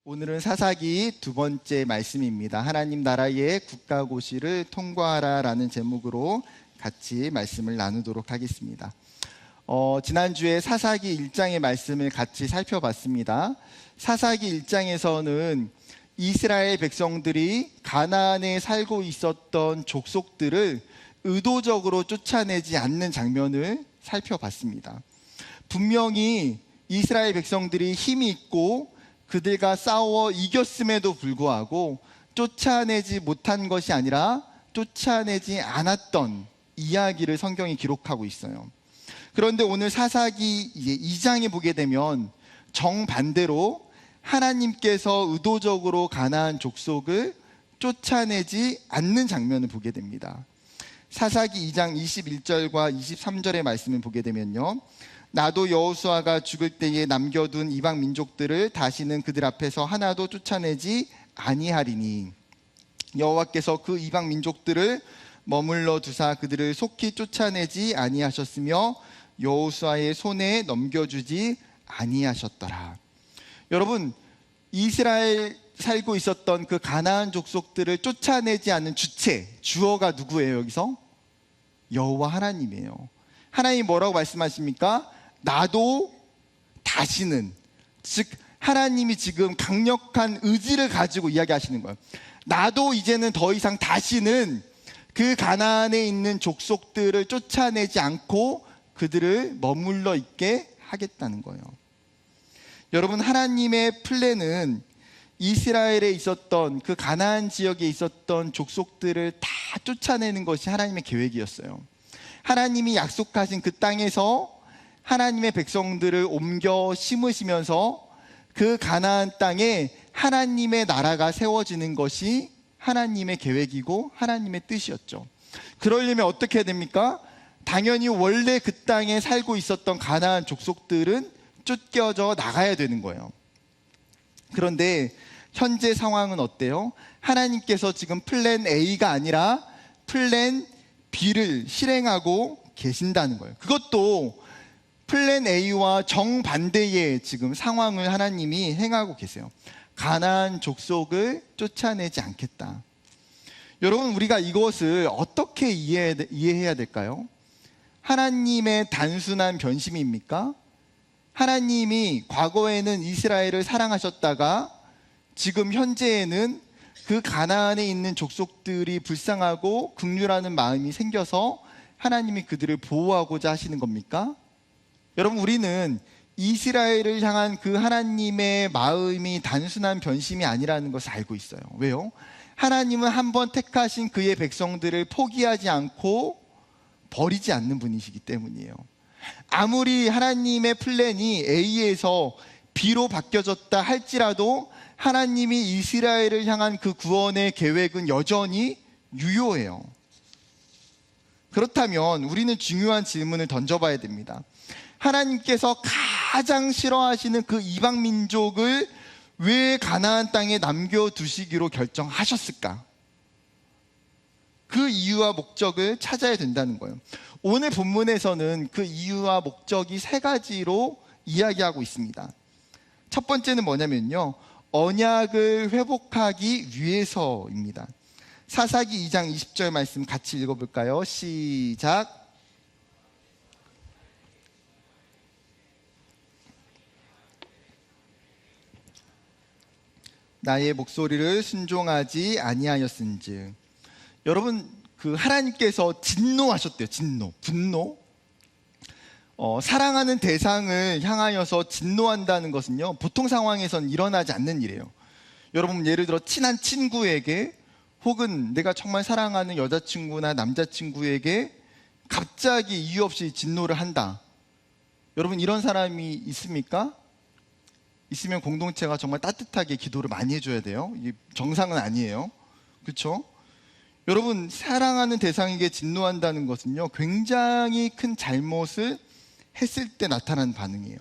오늘은 사사기 두 번째 말씀입니다. 하나님 나라의 국가고시를 통과하라라는 제목으로 같이 말씀을 나누도록 하겠습니다. 지난주에 사사기 1장의 말씀을 같이 살펴봤습니다. 사사기 1장에서는 이스라엘 백성들이 가나안에 살고 있었던 족속들을 의도적으로 쫓아내지 않는 장면을 살펴봤습니다. 분명히 이스라엘 백성들이 힘이 있고 그들과 싸워 이겼음에도 불구하고 쫓아내지 못한 것이 아니라 쫓아내지 않았던 이야기를 성경이 기록하고 있어요. 그런데 오늘 사사기 2장에 보게 되면 정반대로 하나님께서 의도적으로 가나안 족속을 쫓아내지 않는 장면을 보게 됩니다. 사사기 2장 21절과 23절의 말씀을 보게 되면요, 나도 여호수아가 죽을 때에 남겨둔 이방 민족들을 다시는 그들 앞에서 하나도 쫓아내지 아니하리니 여호와께서 그 이방 민족들을 머물러 두사 그들을 속히 쫓아내지 아니하셨으며 여호수아의 손에 넘겨주지 아니하셨더라. 여러분, 이스라엘 살고 있었던 그 가나안 족속들을 쫓아내지 않는 주어가 누구예요? 여기서 여호와 하나님이에요. 하나님이 뭐라고 말씀하십니까? 나도 다시는, 즉 하나님이 지금 강력한 의지를 가지고 이야기하시는 거예요. 나도 이제는 더 이상 다시는 그 가나안에 있는 족속들을 쫓아내지 않고 그들을 머물러 있게 하겠다는 거예요. 여러분, 하나님의 플랜은 이스라엘에 있었던 그 가나안 지역에 있었던 족속들을 다 쫓아내는 것이 하나님의 계획이었어요. 하나님이 약속하신 그 땅에서 하나님의 백성들을 옮겨 심으시면서 그 가나안 땅에 하나님의 나라가 세워지는 것이 하나님의 계획이고 하나님의 뜻이었죠. 그러려면 어떻게 해야 됩니까? 당연히 원래 그 땅에 살고 있었던 가나안 족속들은 쫓겨져 나가야 되는 거예요. 그런데 현재 상황은 어때요? 하나님께서 지금 플랜 A가 아니라 플랜 B를 실행하고 계신다는 거예요. 그것도 플랜 A와 정반대의 지금 상황을 하나님이 행하고 계세요. 가나안 족속을 쫓아내지 않겠다. 여러분, 우리가 이것을 어떻게 이해해야 될까요? 하나님의 단순한 변심입니까? 하나님이 과거에는 이스라엘을 사랑하셨다가 지금 현재에는 그 가나안에 있는 족속들이 불쌍하고 긍휼하는 마음이 생겨서 하나님이 그들을 보호하고자 하시는 겁니까? 여러분, 우리는 이스라엘을 향한 그 하나님의 마음이 단순한 변심이 아니라는 것을 알고 있어요. 왜요? 하나님은 한번 택하신 그의 백성들을 포기하지 않고 버리지 않는 분이시기 때문이에요. 아무리 하나님의 플랜이 A에서 B로 바뀌어졌다 할지라도 하나님이 이스라엘을 향한 그 구원의 계획은 여전히 유효해요. 그렇다면 우리는 중요한 질문을 던져봐야 됩니다. 하나님께서 가장 싫어하시는 그 이방 민족을 왜 가나안 땅에 남겨두시기로 결정하셨을까? 그 이유와 목적을 찾아야 된다는 거예요. 오늘 본문에서는 그 이유와 목적이 세 가지로 이야기하고 있습니다. 첫 번째는 뭐냐면요, 언약을 회복하기 위해서입니다. 사사기 2장 20절 말씀 같이 읽어볼까요? 시작. 나의 목소리를 순종하지 아니하였은즉. 여러분, 그 하나님께서 진노하셨대요. 분노. 사랑하는 대상을 향하여서 진노한다는 것은요, 보통 상황에선 일어나지 않는 일이에요. 여러분, 예를 들어 친한 친구에게 혹은 내가 정말 사랑하는 여자친구나 남자친구에게 갑자기 이유 없이 진노를 한다. 여러분, 이런 사람이 있습니까? 있으면 공동체가 정말 따뜻하게 기도를 많이 해줘야 돼요. 이게 정상은 아니에요. 그렇죠? 여러분, 사랑하는 대상에게 진노한다는 것은요, 굉장히 큰 잘못을 했을 때 나타나는 반응이에요.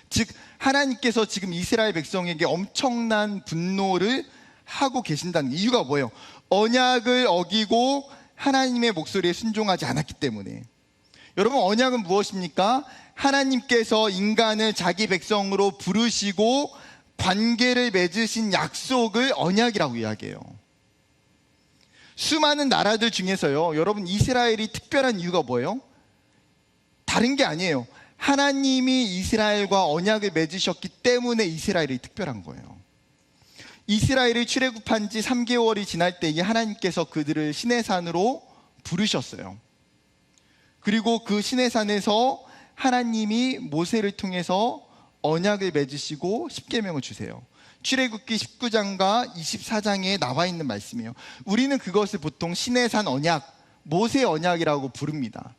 즉, 하나님께서 지금 이스라엘 백성에게 엄청난 분노를 하고 계신다는 이유가 뭐예요? 언약을 어기고 하나님의 목소리에 순종하지 않았기 때문에. 여러분, 언약은 무엇입니까? 하나님께서 인간을 자기 백성으로 부르시고 관계를 맺으신 약속을 언약이라고 이야기해요. 수많은 나라들 중에서요, 여러분, 이스라엘이 특별한 이유가 뭐예요? 다른 게 아니에요. 하나님이 이스라엘과 언약을 맺으셨기 때문에 이스라엘이 특별한 거예요. 이스라엘이 출애굽한 지 3개월이 지날 때에 하나님께서 그들을 시내산으로 부르셨어요. 그리고 그 시내산에서 하나님이 모세를 통해서 언약을 맺으시고 십계명을 주세요. 출애굽기 19장과 24장에 나와 있는 말씀이에요. 우리는 그것을 보통 시내산 언약, 모세 언약이라고 부릅니다.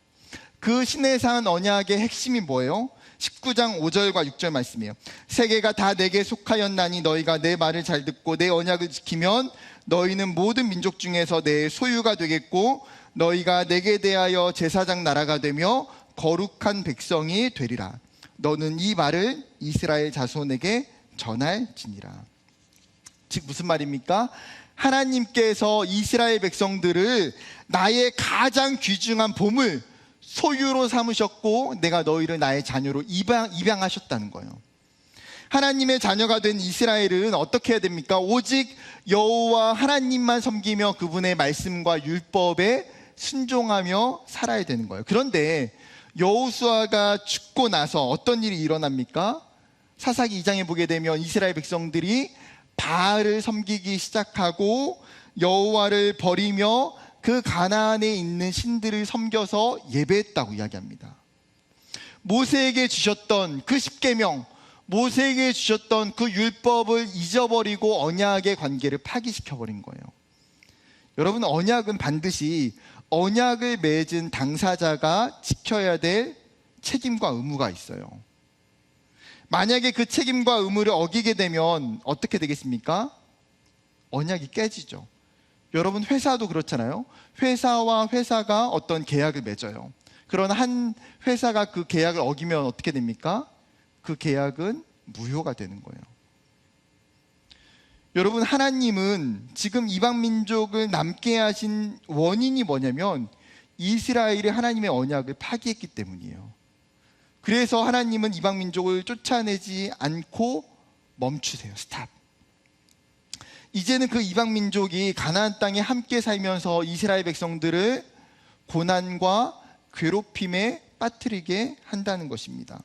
그 시내산 언약의 핵심이 뭐예요? 19장 5절과 6절 말씀이에요. 세계가 다 내게 속하였나니 너희가 내 말을 잘 듣고 내 언약을 지키면 너희는 모든 민족 중에서 내 소유가 되겠고 너희가 내게 대하여 제사장 나라가 되며 거룩한 백성이 되리라. 너는 이 말을 이스라엘 자손에게 전할지니라. 즉 무슨 말입니까? 하나님께서 이스라엘 백성들을 나의 가장 귀중한 보물, 소유로 삼으셨고 내가 너희를 나의 자녀로 입양하셨다는 거예요. 하나님의 자녀가 된 이스라엘은 어떻게 해야 됩니까? 오직 여호와 하나님만 섬기며 그분의 말씀과 율법에 순종하며 살아야 되는 거예요. 그런데 여호수아가 죽고 나서 어떤 일이 일어납니까? 사사기 2장에 보게 되면 이스라엘 백성들이 바알을 섬기기 시작하고 여호와를 버리며 그 가나안에 있는 신들을 섬겨서 예배했다고 이야기합니다. 모세에게 주셨던 그 십계명, 모세에게 주셨던 그 율법을 잊어버리고 언약의 관계를 파기시켜버린 거예요. 여러분, 언약은 반드시 언약을 맺은 당사자가 지켜야 될 책임과 의무가 있어요. 만약에 그 책임과 의무를 어기게 되면 어떻게 되겠습니까? 언약이 깨지죠. 여러분, 회사도 그렇잖아요. 회사와 회사가 어떤 계약을 맺어요. 그러나 한 회사가 그 계약을 어기면 어떻게 됩니까? 그 계약은 무효가 되는 거예요. 여러분, 하나님은 지금 이방 민족을 남게 하신 원인이 뭐냐면 이스라엘이 하나님의 언약을 파기했기 때문이에요. 그래서 하나님은 이방 민족을 쫓아내지 않고 멈추세요. 스탑. 이제는 그 이방 민족이 가나안 땅에 함께 살면서 이스라엘 백성들을 고난과 괴롭힘에 빠뜨리게 한다는 것입니다.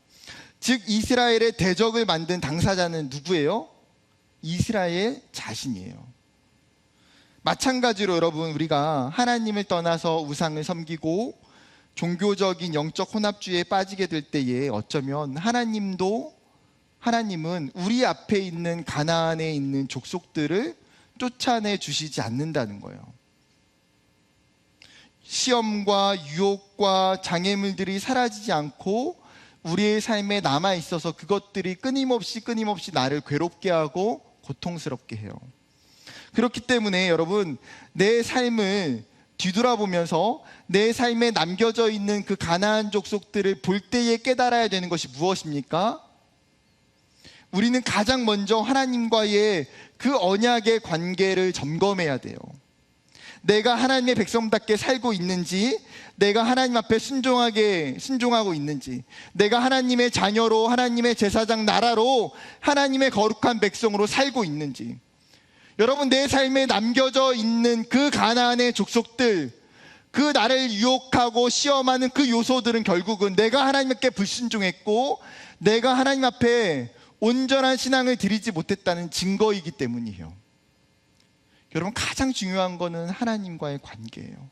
즉 이스라엘의 대적을 만든 당사자는 누구예요? 이스라엘 자신이에요. 마찬가지로 여러분, 우리가 하나님을 떠나서 우상을 섬기고 종교적인 영적 혼합주의에 빠지게 될 때에 어쩌면 하나님은 우리 앞에 있는 가나안에 있는 족속들을 쫓아내 주시지 않는다는 거예요. 시험과 유혹과 장애물들이 사라지지 않고 우리의 삶에 남아 있어서 그것들이 끊임없이 나를 괴롭게 하고 고통스럽게 해요. 그렇기 때문에 여러분, 내 삶을 뒤돌아보면서 내 삶에 남겨져 있는 그 가나안 족속들을 볼 때에 깨달아야 되는 것이 무엇입니까? 우리는 가장 먼저 하나님과의 그 언약의 관계를 점검해야 돼요. 내가 하나님의 백성답게 살고 있는지, 내가 하나님 앞에 순종하고 있는지, 내가 하나님의 자녀로, 하나님의 제사장 나라로, 하나님의 거룩한 백성으로 살고 있는지. 여러분, 내 삶에 남겨져 있는 그 가나안의 족속들, 그 나를 유혹하고 시험하는 그 요소들은 결국은 내가 하나님께 불순종했고 내가 하나님 앞에 온전한 신앙을 드리지 못했다는 증거이기 때문이에요. 여러분, 가장 중요한 거는 하나님과의 관계예요.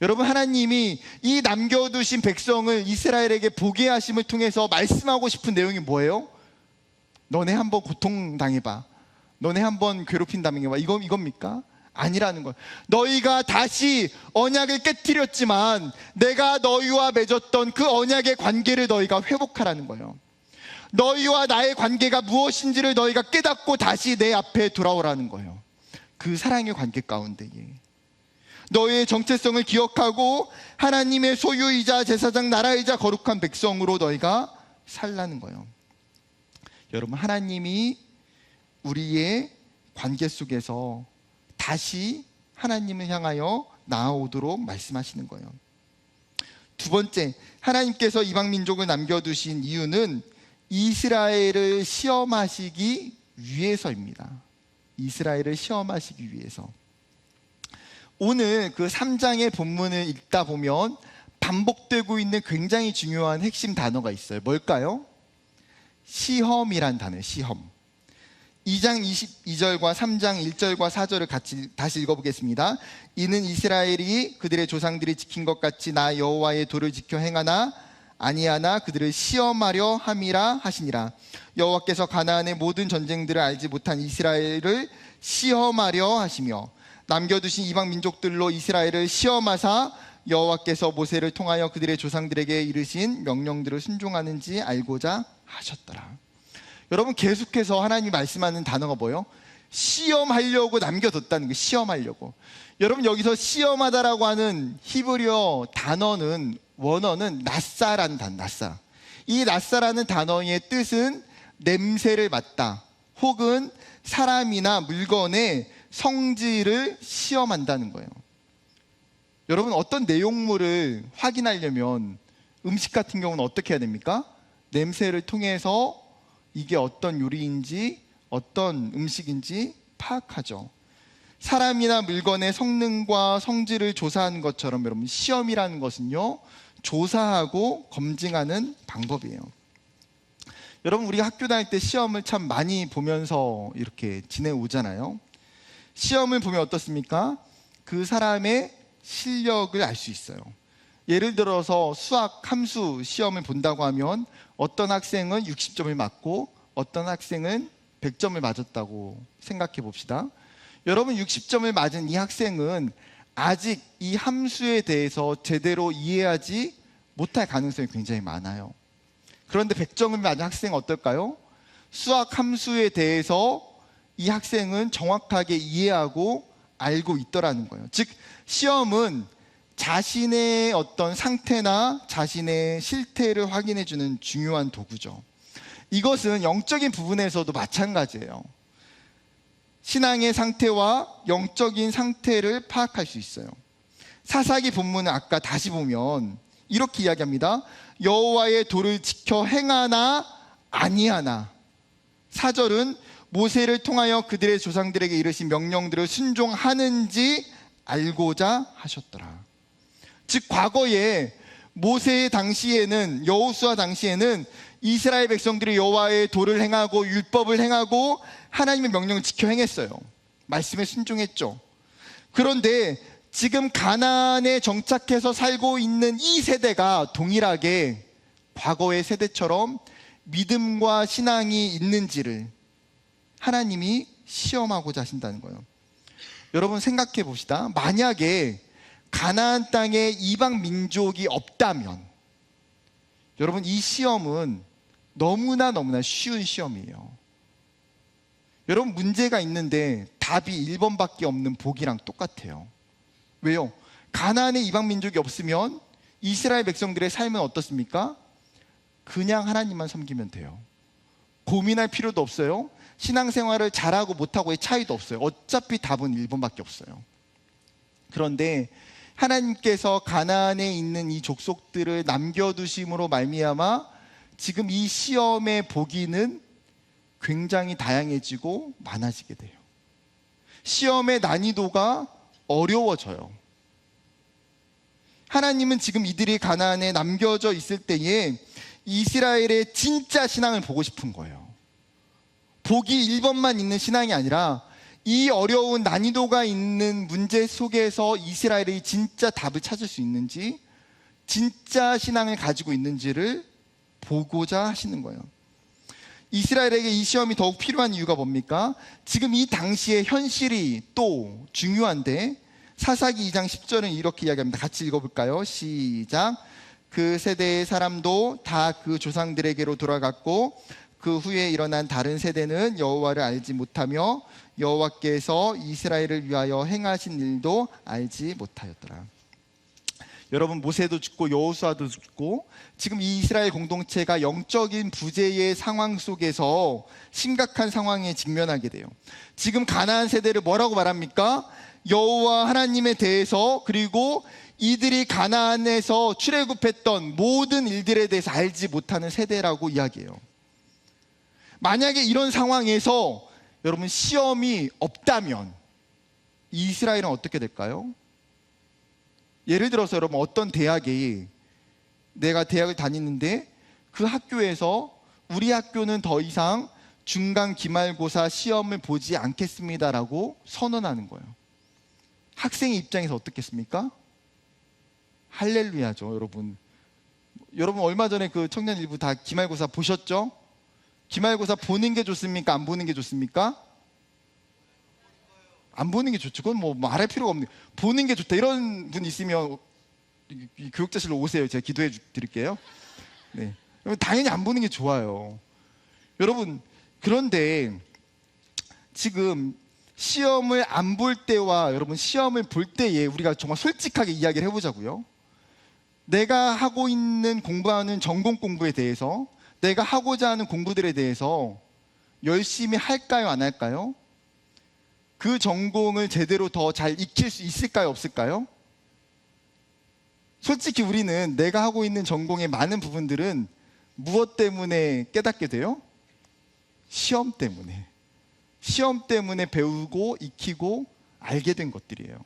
여러분, 하나님이 이 남겨두신 백성을 이스라엘에게 보게 하심을 통해서 말씀하고 싶은 내용이 뭐예요? 너네 한번 고통당해봐, 너네 한번 괴롭힘 당해봐, 이겁니까? 아니라는 거예요. 너희가 다시 언약을 깨뜨렸지만 내가 너희와 맺었던 그 언약의 관계를 너희가 회복하라는 거예요. 너희와 나의 관계가 무엇인지를 너희가 깨닫고 다시 내 앞에 돌아오라는 거예요. 그 사랑의 관계 가운데에 너희의 정체성을 기억하고 하나님의 소유이자 제사장 나라이자 거룩한 백성으로 너희가 살라는 거예요. 여러분, 하나님이 우리의 관계 속에서 다시 하나님을 향하여 나아오도록 말씀하시는 거예요. 두 번째, 하나님께서 이방 민족을 남겨두신 이유는 이스라엘을 시험하시기 위해서입니다. 이스라엘을 시험하시기 위해서. 오늘 그 3장의 본문을 읽다 보면 반복되고 있는 굉장히 중요한 핵심 단어가 있어요. 뭘까요? 시험이란 단어예요. 시험. 2장 22절과 3장 1절과 4절을 같이 다시 읽어보겠습니다. 이는 이스라엘이 그들의 조상들이 지킨 것 같이 나 여호와의 도를 지켜 행하나 아니하나 그들을 시험하려 함이라 하시니라. 여호와께서 가나안의 모든 전쟁들을 알지 못한 이스라엘을 시험하려 하시며 남겨두신 이방 민족들로 이스라엘을 시험하사 여호와께서 모세를 통하여 그들의 조상들에게 이르신 명령들을 순종하는지 알고자 하셨더라. 여러분, 계속해서 하나님이 말씀하는 단어가 뭐예요? 시험하려고 남겨뒀다는 거예요. 시험하려고. 여러분, 여기서 시험하다라고 하는 히브리어 단어는, 원어는 낫사라는 단어. 낫사. 이 낫사라는 단어의 뜻은 냄새를 맡다, 혹은 사람이나 물건의 성질을 시험한다는 거예요. 여러분, 어떤 내용물을 확인하려면 음식 같은 경우는 어떻게 해야 됩니까? 냄새를 통해서 이게 어떤 요리인지 어떤 음식인지 파악하죠. 사람이나 물건의 성능과 성질을 조사하는 것처럼 여러분, 시험이라는 것은요, 조사하고 검증하는 방법이에요. 여러분, 우리가 학교 다닐 때 시험을 참 많이 보면서 이렇게 지내오잖아요. 시험을 보면 어떻습니까? 그 사람의 실력을 알 수 있어요. 예를 들어서 수학 함수 시험을 본다고 하면 어떤 학생은 60점을 맞고 어떤 학생은 100점을 맞았다고 생각해 봅시다. 여러분, 60점을 맞은 이 학생은 아직 이 함수에 대해서 제대로 이해하지 못할 가능성이 굉장히 많아요. 그런데 100점을 맞은 학생은 어떨까요? 수학 함수에 대해서 이 학생은 정확하게 이해하고 알고 있더라는 거예요. 즉, 시험은 자신의 어떤 상태나 자신의 실태를 확인해 주는 중요한 도구죠. 이것은 영적인 부분에서도 마찬가지예요. 신앙의 상태와 영적인 상태를 파악할 수 있어요. 사사기 본문을 아까 다시 보면 이렇게 이야기합니다. 여호와의 도를 지켜 행하나 아니하나. 4절은 모세를 통하여 그들의 조상들에게 이르신 명령들을 순종하는지 알고자 하셨더라. 즉, 과거에 모세 당시에는, 여호수아 당시에는 이스라엘 백성들이 여호와의 도를 행하고 율법을 행하고 하나님의 명령을 지켜 행했어요. 말씀에 순종했죠. 그런데 지금 가나안에 정착해서 살고 있는 이 세대가 동일하게 과거의 세대처럼 믿음과 신앙이 있는지를 하나님이 시험하고자 하신다는 거예요. 여러분, 생각해 봅시다. 만약에 가나안 땅에 이방 민족이 없다면, 여러분, 이 시험은 너무나 쉬운 시험이에요. 여러분, 문제가 있는데 답이 1번밖에 없는 복이랑 똑같아요. 왜요? 가나안에 이방 민족이 없으면 이스라엘 백성들의 삶은 어떻습니까? 그냥 하나님만 섬기면 돼요. 고민할 필요도 없어요. 신앙생활을 잘하고 못하고의 차이도 없어요. 어차피 답은 1번밖에 없어요. 그런데 하나님께서 가나안에 있는 이 족속들을 남겨두심으로 말미암아 지금 이 시험의 보기는 굉장히 다양해지고 많아지게 돼요. 시험의 난이도가 어려워져요. 하나님은 지금 이들이 가나안에 남겨져 있을 때에 이스라엘의 진짜 신앙을 보고 싶은 거예요. 복이 1번만 있는 신앙이 아니라 이 어려운 난이도가 있는 문제 속에서 이스라엘이 진짜 답을 찾을 수 있는지, 진짜 신앙을 가지고 있는지를 보고자 하시는 거예요. 이스라엘에게 이 시험이 더욱 필요한 이유가 뭡니까? 지금 이 당시의 현실이 또 중요한데, 사사기 2장 10절은 이렇게 이야기합니다. 같이 읽어볼까요? 시작. 그 세대의 사람도 다 그 조상들에게로 돌아갔고 그 후에 일어난 다른 세대는 여호와를 알지 못하며 여호와께서 이스라엘을 위하여 행하신 일도 알지 못하였더라. 여러분, 모세도 죽고 여호수아도 죽고 지금 이 이스라엘 공동체가 영적인 부재의 상황 속에서 심각한 상황에 직면하게 돼요. 지금 가나안 세대를 뭐라고 말합니까? 여호와 하나님에 대해서, 그리고 이들이 가나안에서 출애굽했던 모든 일들에 대해서 알지 못하는 세대라고 이야기해요. 만약에 이런 상황에서 여러분 시험이 없다면 이스라엘은 어떻게 될까요? 예를 들어서 여러분 어떤 대학에 내가 대학을 다니는데 그 학교에서 우리 학교는 더 이상 중간 기말고사 시험을 보지 않겠습니다라고 선언하는 거예요. 학생의 입장에서 어떻겠습니까? 할렐루야죠, 여러분. 여러분 얼마 전에 그 청년 일부 다 기말고사 보셨죠? 기말고사 보는 게 좋습니까? 안 보는 게 좋습니까? 안 보는 게 좋죠. 그건 뭐 말할 필요가 없는, 보는 게 좋다 이런 분 있으면 이 교육자실로 오세요. 제가 기도해 드릴게요. 네. 당연히 안 보는 게 좋아요. 여러분 그런데 지금 시험을 안 볼 때와 여러분 시험을 볼 때에 우리가 정말 솔직하게 이야기를 해보자고요. 내가 하고 있는 공부하는 전공 공부에 대해서, 내가 하고자 하는 공부들에 대해서 열심히 할까요, 안 할까요? 그 전공을 제대로 더 잘 익힐 수 있을까요, 없을까요? 솔직히 우리는 내가 하고 있는 전공의 많은 부분들은 무엇 때문에 깨닫게 돼요? 시험 때문에. 시험 때문에 배우고 익히고 알게 된 것들이에요.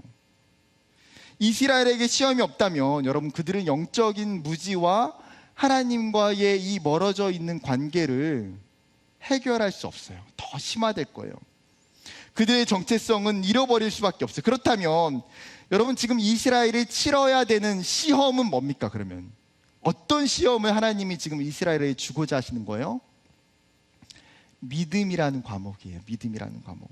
이스라엘에게 시험이 없다면 여러분 그들은 영적인 무지와 하나님과의 이 멀어져 있는 관계를 해결할 수 없어요. 더 심화될 거예요. 그들의 정체성은 잃어버릴 수밖에 없어요. 그렇다면 여러분 지금 이스라엘이 치러야 되는 시험은 뭡니까? 그러면 어떤 시험을 하나님이 지금 이스라엘에 주고자 하시는 거예요? 믿음이라는 과목이에요. 믿음이라는 과목.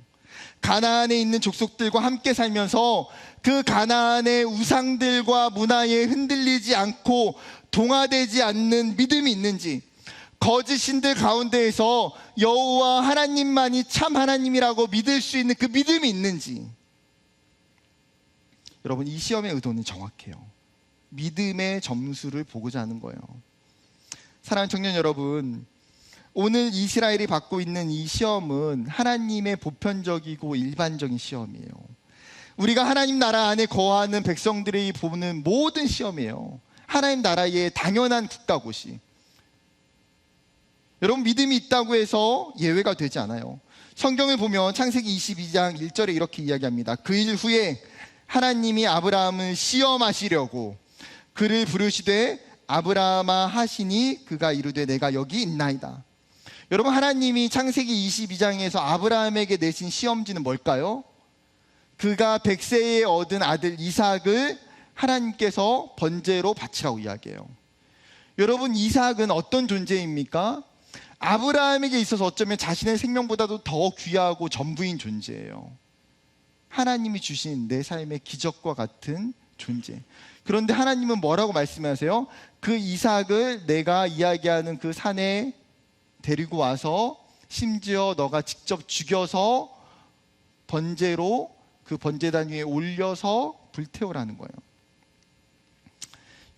가나안에 있는 족속들과 함께 살면서 그 가나안의 우상들과 문화에 흔들리지 않고 동화되지 않는 믿음이 있는지, 거짓 신들 가운데에서 여호와 하나님만이 참 하나님이라고 믿을 수 있는 그 믿음이 있는지. 여러분 이 시험의 의도는 정확해요. 믿음의 점수를 보고자 하는 거예요. 사랑하는 청년 여러분, 오늘 이스라엘이 받고 있는 이 시험은 하나님의 보편적이고 일반적인 시험이에요. 우리가 하나님 나라 안에 거하는 백성들이 보는 모든 시험이에요. 하나님 나라의 당연한 국가고시. 여러분 믿음이 있다고 해서 예외가 되지 않아요. 성경을 보면 창세기 22장 1절에 이렇게 이야기합니다. 그 일 후에 하나님이 아브라함을 시험하시려고 그를 부르시되 아브라함아 하시니 그가 이르되 내가 여기 있나이다. 여러분 하나님이 창세기 22장에서 아브라함에게 내신 시험지는 뭘까요? 그가 100세에 얻은 아들 이삭을 하나님께서 번제로 바치라고 이야기해요. 여러분 이삭은 어떤 존재입니까? 아브라함에게 있어서 어쩌면 자신의 생명보다도 더 귀하고 전부인 존재예요. 하나님이 주신 내 삶의 기적과 같은 존재. 그런데 하나님은 뭐라고 말씀하세요? 그 이삭을 내가 이야기하는 그 산에 데리고 와서 심지어 너가 직접 죽여서 번제로 그 번제단 위에 올려서 불태우라는 거예요.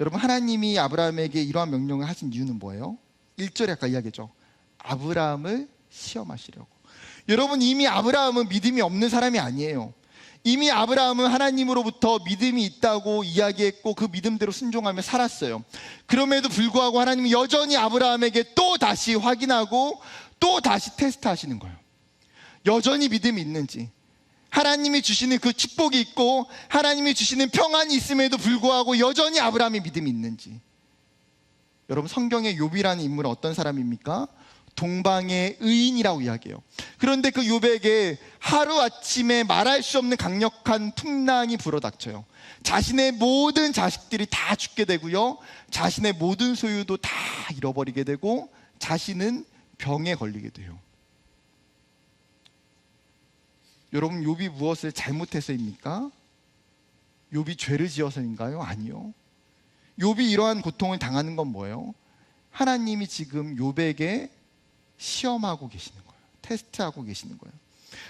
여러분 하나님이 아브라함에게 이러한 명령을 하신 이유는 뭐예요? 1절에 아까 이야기했죠. 아브라함을 시험하시려고. 여러분 이미 아브라함은 믿음이 없는 사람이 아니에요. 이미 아브라함은 하나님으로부터 믿음이 있다고 이야기했고 그 믿음대로 순종하며 살았어요. 그럼에도 불구하고 하나님이 여전히 아브라함에게 또 다시 확인하고 또 다시 테스트하시는 거예요. 여전히 믿음이 있는지, 하나님이 주시는 그 축복이 있고 하나님이 주시는 평안이 있음에도 불구하고 여전히 아브라함의 믿음이 있는지. 여러분 성경의 욥이라는 인물은 어떤 사람입니까? 동방의 의인이라고 이야기해요. 그런데 그 욥에게 하루아침에 말할 수 없는 강력한 풍랑이 불어닥쳐요. 자신의 모든 자식들이 다 죽게 되고요, 자신의 모든 소유도 다 잃어버리게 되고 자신은 병에 걸리게 돼요. 여러분 욥이 무엇을 잘못해서입니까? 욥이 죄를 지어서인가요? 아니요. 욥이 이러한 고통을 당하는 건 뭐예요? 하나님이 지금 욥에게 시험하고 계시는 거예요. 테스트하고 계시는 거예요.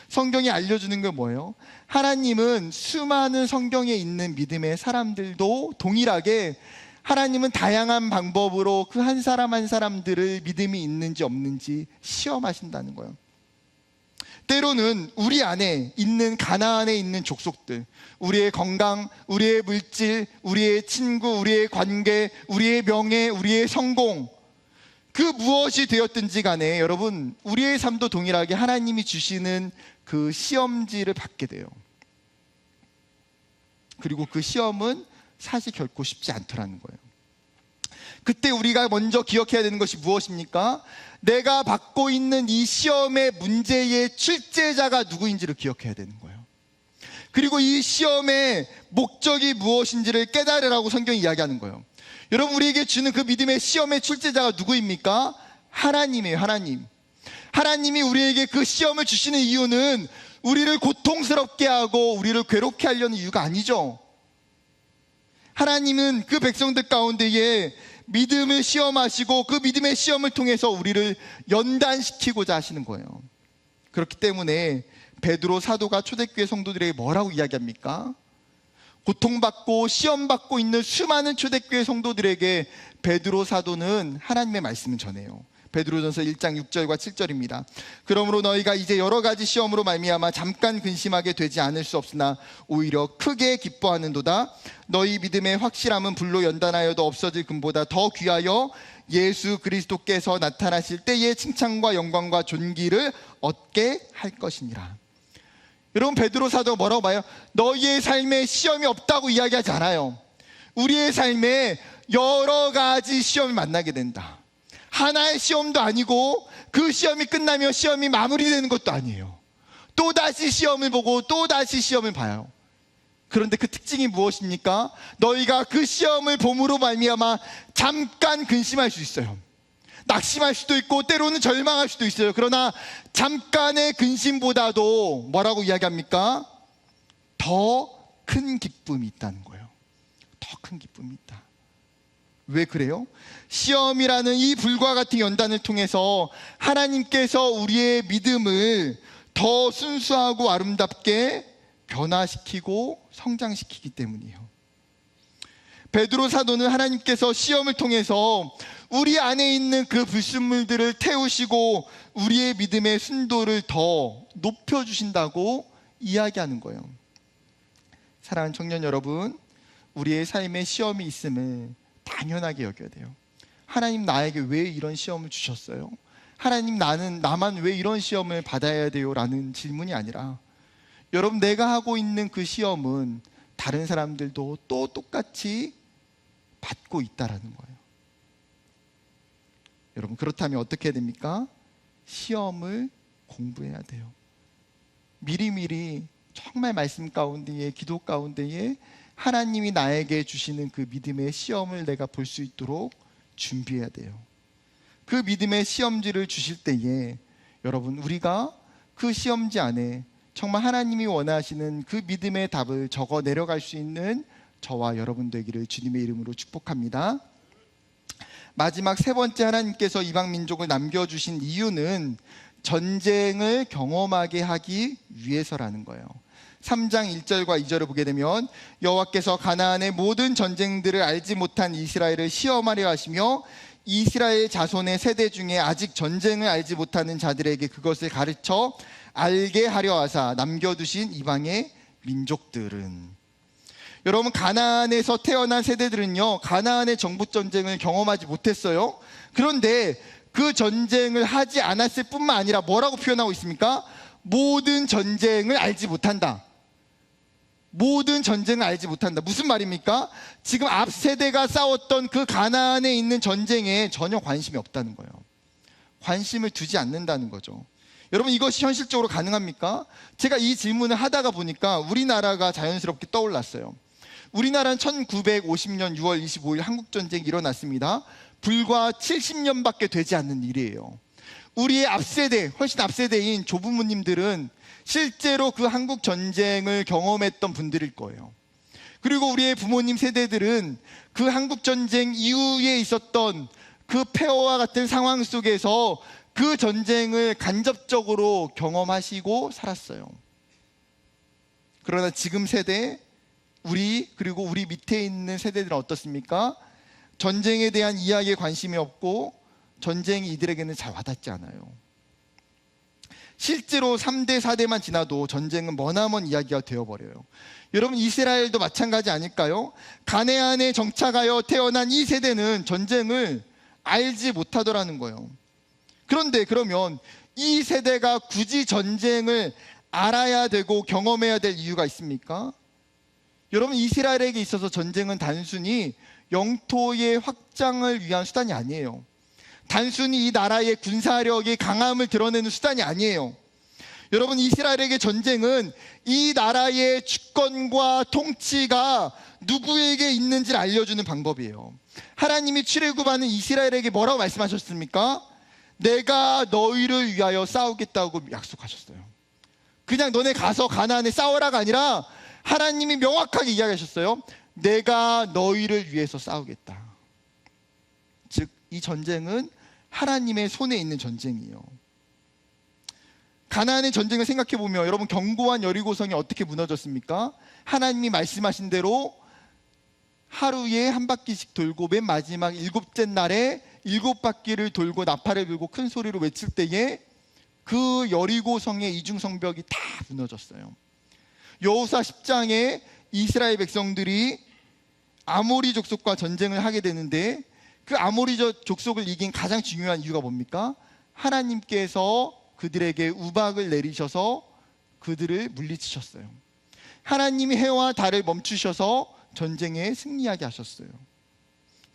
성경이 알려주는 게 뭐예요? 하나님은 수많은 성경에 있는 믿음의 사람들도 동일하게 하나님은 다양한 방법으로 그 한 사람 한 사람들을 믿음이 있는지 없는지 시험하신다는 거예요. 때로는 우리 안에 있는 가나안에 있는 족속들, 우리의 건강, 우리의 물질, 우리의 친구, 우리의 관계, 우리의 명예, 우리의 성공, 그 무엇이 되었든지 간에 여러분, 우리의 삶도 동일하게 하나님이 주시는 그 시험지를 받게 돼요. 그리고 그 시험은 사실 결코 쉽지 않더라는 거예요. 그때 우리가 먼저 기억해야 되는 것이 무엇입니까? 내가 받고 있는 이 시험의 문제의 출제자가 누구인지를 기억해야 되는 거예요. 그리고 이 시험의 목적이 무엇인지를 깨달으라고 성경이 이야기하는 거예요. 여러분, 우리에게 주는 그 믿음의 시험의 출제자가 누구입니까? 하나님이에요. 하나님. 하나님이 우리에게 그 시험을 주시는 이유는 우리를 고통스럽게 하고 우리를 괴롭게 하려는 이유가 아니죠. 하나님은 그 백성들 가운데에 믿음을 시험하시고 그 믿음의 시험을 통해서 우리를 연단시키고자 하시는 거예요. 그렇기 때문에 베드로 사도가 초대교회 성도들에게 뭐라고 이야기합니까? 고통받고 시험받고 있는 수많은 초대교회 성도들에게 베드로 사도는 하나님의 말씀을 전해요. 베드로전서 1장 6절과 7절입니다. 그러므로 너희가 이제 여러 가지 시험으로 말미암아 잠깐 근심하게 되지 않을 수 없으나 오히려 크게 기뻐하는도다. 너희 믿음의 확실함은 불로 연단하여도 없어질 금보다 더 귀하여 예수 그리스도께서 나타나실 때의 칭찬과 영광과 존귀를 얻게 할 것이니라. 여러분, 베드로 사도가 뭐라고 봐요? 너희의 삶에 시험이 없다고 이야기하지 않아요. 우리의 삶에 여러 가지 시험을 만나게 된다. 하나의 시험도 아니고 그 시험이 끝나면 시험이 마무리되는 것도 아니에요. 또다시 시험을 보고 또다시 시험을 봐요. 그런데 그 특징이 무엇입니까? 너희가 그 시험을 봄으로 말미암아 잠깐 근심할 수 있어요. 낙심할 수도 있고 때로는 절망할 수도 있어요. 그러나 잠깐의 근심보다도 뭐라고 이야기합니까? 더 큰 기쁨이 있다는 거예요. 더 큰 기쁨이 있다. 왜 그래요? 시험이라는 이 불과 같은 연단을 통해서 하나님께서 우리의 믿음을 더 순수하고 아름답게 변화시키고 성장시키기 때문이에요. 베드로 사도는 하나님께서 시험을 통해서 우리 안에 있는 그 불순물들을 태우시고 우리의 믿음의 순도를 더 높여주신다고 이야기하는 거예요. 사랑하는 청년 여러분, 우리의 삶에 시험이 있음을 당연하게 여겨야 돼요. 하나님, 나에게 왜 이런 시험을 주셨어요? 하나님, 나만 왜 이런 시험을 받아야 돼요? 라는 질문이 아니라, 여러분, 내가 하고 있는 그 시험은 다른 사람들도 또 똑같이 받고 있다라는 거예요. 여러분, 그렇다면 어떻게 해야 됩니까? 시험을 공부해야 돼요. 미리미리 정말 말씀 가운데에, 기도 가운데에 하나님이 나에게 주시는 그 믿음의 시험을 내가 볼 수 있도록 준비해야 돼요. 그 믿음의 시험지를 주실 때에 여러분, 우리가 그 시험지 안에 정말 하나님이 원하시는 그 믿음의 답을 적어 내려갈 수 있는 저와 여러분 되기를 주님의 이름으로 축복합니다. 마지막 세 번째, 하나님께서 이방 민족을 남겨주신 이유는 전쟁을 경험하게 하기 위해서라는 거예요. 3장 1절과 2절을 보게 되면 여호와께서 가나안의 모든 전쟁들을 알지 못한 이스라엘을 시험하려 하시며 이스라엘 자손의 세대 중에 아직 전쟁을 알지 못하는 자들에게 그것을 가르쳐 알게 하려 하사 남겨두신 이방의 민족들은, 여러분, 가나안에서 태어난 세대들은요, 가나안의 정복 전쟁을 경험하지 못했어요. 그런데 그 전쟁을 하지 않았을 뿐만 아니라 뭐라고 표현하고 있습니까? 모든 전쟁을 알지 못한다. 모든 전쟁을 알지 못한다. 무슨 말입니까? 지금 앞 세대가 싸웠던 그 가나안에 있는 전쟁에 전혀 관심이 없다는 거예요. 관심을 두지 않는다는 거죠. 여러분, 이것이 현실적으로 가능합니까? 제가 이 질문을 하다가 보니까 우리나라가 자연스럽게 떠올랐어요. 우리나라는 1950년 6월 25일 한국전쟁이 일어났습니다. 불과 70년밖에 되지 않는 일이에요. 우리의 앞세대, 훨씬 앞세대인 조부모님들은 실제로 그 한국 전쟁을 경험했던 분들일 거예요. 그리고 우리의 부모님 세대들은 그 한국 전쟁 이후에 있었던 그 폐허와 같은 상황 속에서 그 전쟁을 간접적으로 경험하시고 살았어요. 그러나 지금 세대, 그리고 우리 밑에 있는 세대들은 어떻습니까? 전쟁에 대한 이야기에 관심이 없고 전쟁이 이들에게는 잘 와닿지 않아요. 실제로 3대, 4대만 지나도 전쟁은 머나먼 이야기가 되어버려요. 여러분, 이스라엘도 마찬가지 아닐까요? 가나안에 정착하여 태어난 이 세대는 전쟁을 알지 못하더라는 거예요. 그런데 그러면 이 세대가 굳이 전쟁을 알아야 되고 경험해야 될 이유가 있습니까? 여러분, 이스라엘에게 있어서 전쟁은 단순히 영토의 확장을 위한 수단이 아니에요. 단순히 이 나라의 군사력이 강함을 드러내는 수단이 아니에요. 여러분, 이스라엘에게 전쟁은 이 나라의 주권과 통치가 누구에게 있는지를 알려주는 방법이에요. 하나님이 출애굽하는 이스라엘에게 뭐라고 말씀하셨습니까? 내가 너희를 위하여 싸우겠다고 약속하셨어요. 그냥 너네 가서 가나안에 싸워라가 아니라 하나님이 명확하게 이야기하셨어요. 내가 너희를 위해서 싸우겠다. 즉, 이 전쟁은 하나님의 손에 있는 전쟁이에요. 가나안의 전쟁을 생각해 보면 여러분, 견고한 여리고성이 어떻게 무너졌습니까? 하나님이 말씀하신 대로 하루에 한 바퀴씩 돌고 맨 마지막 7째 날에 7바퀴를 돌고 나팔을 불고 큰 소리로 외칠 때에 그 여리고성의 이중성벽이 다 무너졌어요. 여호수아 10장에 이스라엘 백성들이 아모리 족속과 전쟁을 하게 되는데, 그 아모리 족속을 이긴 가장 중요한 이유가 뭡니까? 하나님께서 그들에게 우박을 내리셔서 그들을 물리치셨어요. 하나님이 해와 달을 멈추셔서 전쟁에 승리하게 하셨어요.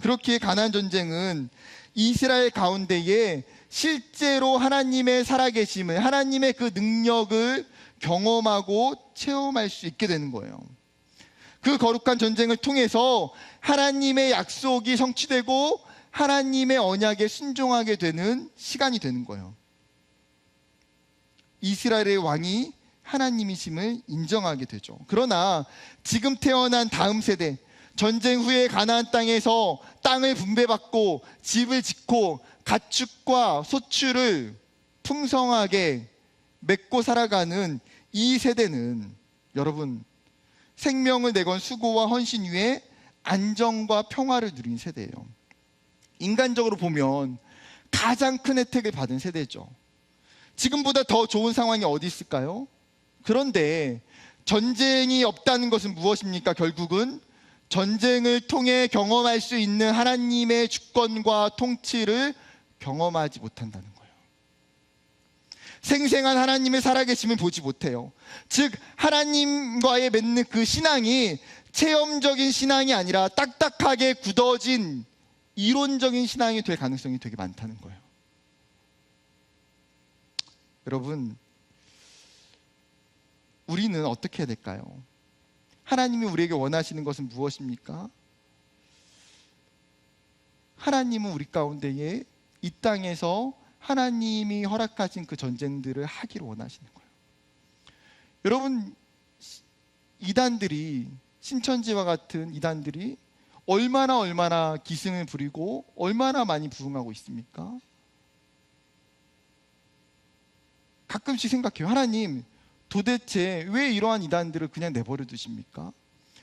그렇기에 가나안 전쟁은 이스라엘 가운데에 실제로 하나님의 살아계심을, 하나님의 그 능력을 경험하고 체험할 수 있게 되는 거예요. 그 거룩한 전쟁을 통해서 하나님의 약속이 성취되고 하나님의 언약에 순종하게 되는 시간이 되는 거예요. 이스라엘의 왕이 하나님이심을 인정하게 되죠. 그러나 지금 태어난 다음 세대, 전쟁 후에 가나안 땅에서 땅을 분배받고 집을 짓고 가축과 소출을 풍성하게 맺고 살아가는 이 세대는 여러분, 생명을 내건 수고와 헌신 위에 안정과 평화를 누린 세대예요. 인간적으로 보면 가장 큰 혜택을 받은 세대죠. 지금보다 더 좋은 상황이 어디 있을까요? 그런데 전쟁이 없다는 것은 무엇입니까? 결국은 전쟁을 통해 경험할 수 있는 하나님의 주권과 통치를 경험하지 못한다는 거예요. 생생한 하나님의 살아계심을 보지 못해요. 즉, 하나님과의 맺는 그 신앙이 체험적인 신앙이 아니라 딱딱하게 굳어진 이론적인 신앙이 될 가능성이 되게 많다는 거예요. 여러분, 우리는 어떻게 해야 될까요? 하나님이 우리에게 원하시는 것은 무엇입니까? 하나님은 우리 가운데에 이 땅에서 하나님이 허락하신 그 전쟁들을 하기를 원하시는 거예요. 여러분, 이단들이, 신천지와 같은 이단들이 얼마나 기승을 부리고 얼마나 많이 부흥하고 있습니까? 가끔씩 생각해요. 하나님, 도대체 왜 이러한 이단들을 그냥 내버려 두십니까?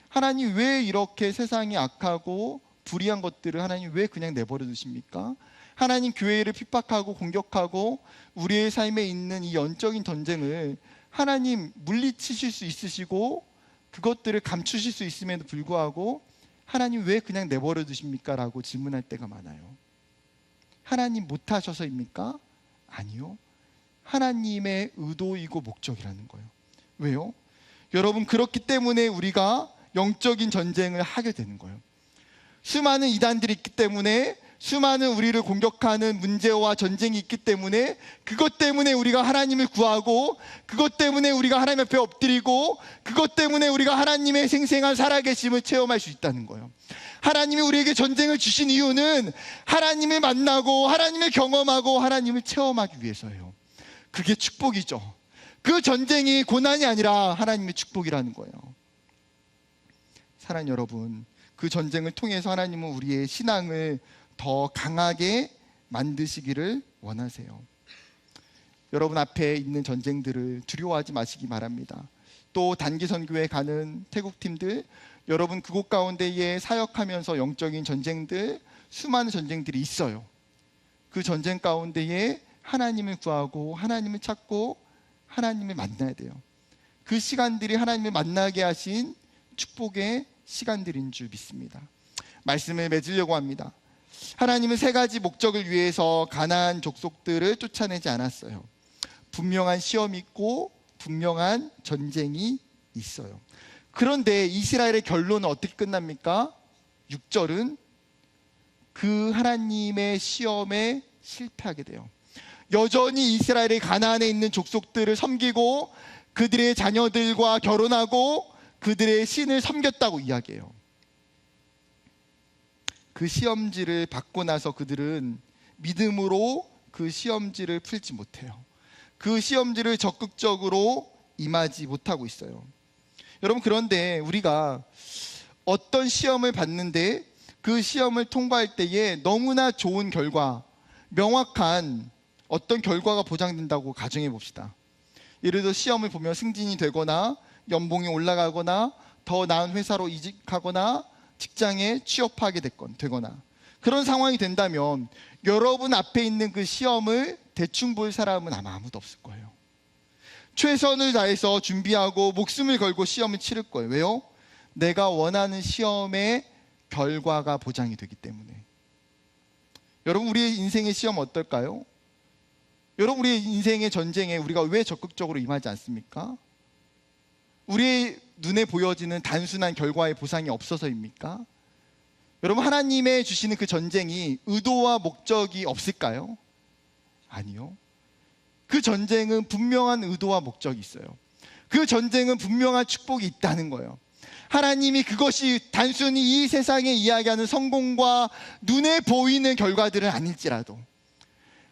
하나님, 왜 이렇게 세상이 악하고 불의한 것들을 하나님 왜 그냥 내버려 두십니까? 하나님, 교회를 핍박하고 공격하고 우리의 삶에 있는 이 영적인 전쟁을 하나님 물리치실 수 있으시고 그것들을 감추실 수 있음에도 불구하고 하나님 왜 그냥 내버려 두십니까? 라고 질문할 때가 많아요. 하나님 못하셔서입니까? 아니요. 하나님의 의도이고 목적이라는 거예요. 왜요? 여러분, 그렇기 때문에 우리가 영적인 전쟁을 하게 되는 거예요. 수많은 이단들이 있기 때문에, 수많은 우리를 공격하는 문제와 전쟁이 있기 때문에, 그것 때문에 우리가 하나님을 구하고, 그것 때문에 우리가 하나님 앞에 엎드리고, 그것 때문에 우리가 하나님의 생생한 살아계심을 체험할 수 있다는 거예요. 하나님이 우리에게 전쟁을 주신 이유는 하나님을 만나고 하나님을 경험하고 하나님을 체험하기 위해서예요. 그게 축복이죠. 그 전쟁이 고난이 아니라 하나님의 축복이라는 거예요. 사랑하는 여러분, 그 전쟁을 통해서 하나님은 우리의 신앙을 더 강하게 만드시기를 원하세요. 여러분 앞에 있는 전쟁들을 두려워하지 마시기 바랍니다. 또 단기 선교회 가는 태국팀들, 여러분 그곳 가운데에 사역하면서 영적인 전쟁들, 수많은 전쟁들이 있어요. 그 전쟁 가운데에 하나님을 구하고 하나님을 찾고 하나님을 만나야 돼요. 그 시간들이 하나님을 만나게 하신 축복의 시간들인 줄 믿습니다. 말씀을 맺으려고 합니다. 하나님은 세 가지 목적을 위해서 가나안 족속들을 쫓아내지 않았어요. 분명한 시험이 있고 분명한 전쟁이 있어요. 그런데 이스라엘의 결론은 어떻게 끝납니까? 6절은 그 하나님의 시험에 실패하게 돼요. 여전히 이스라엘이 가나안에 있는 족속들을 섬기고 그들의 자녀들과 결혼하고 그들의 신을 섬겼다고 이야기해요. 그 시험지를 받고 나서 그들은 믿음으로 그 시험지를 풀지 못해요. 그 시험지를 적극적으로 임하지 못하고 있어요. 여러분, 그런데 우리가 어떤 시험을 받는데 그 시험을 통과할 때에 너무나 좋은 결과, 명확한 어떤 결과가 보장된다고 가정해 봅시다. 예를 들어 시험을 보면 승진이 되거나 연봉이 올라가거나 더 나은 회사로 이직하거나 직장에 취업하게 되거나 그런 상황이 된다면 여러분 앞에 있는 그 시험을 대충 볼 사람은 아마 아무도 없을 거예요. 최선을 다해서 준비하고 목숨을 걸고 시험을 치를 거예요. 왜요? 내가 원하는 시험의 결과가 보장이 되기 때문에. 여러분, 우리의 인생의 시험 어떨까요? 여러분, 우리의 인생의 전쟁에 우리가 왜 적극적으로 임하지 않습니까? 우리의 눈에 보여지는 단순한 결과의 보상이 없어서입니까? 여러분, 하나님의 주시는 그 전쟁이 의도와 목적이 없을까요? 아니요. 그 전쟁은 분명한 의도와 목적이 있어요. 그 전쟁은 분명한 축복이 있다는 거예요. 하나님이 그것이 단순히 이 세상에 이야기하는 성공과 눈에 보이는 결과들은 아닐지라도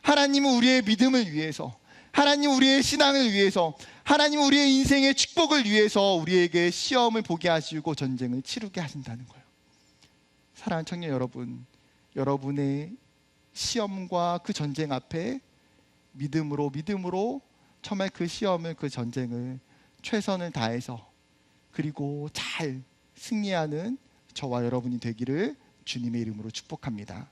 하나님은 우리의 믿음을 위해서, 하나님은 우리의 신앙을 위해서, 하나님은 우리의 인생의 축복을 위해서 우리에게 시험을 보게 하시고 전쟁을 치르게 하신다는 거예요. 사랑하는 청년 여러분, 여러분의 시험과 그 전쟁 앞에 믿음으로 정말 그 시험을, 그 전쟁을 최선을 다해서 그리고 잘 승리하는 저와 여러분이 되기를 주님의 이름으로 축복합니다.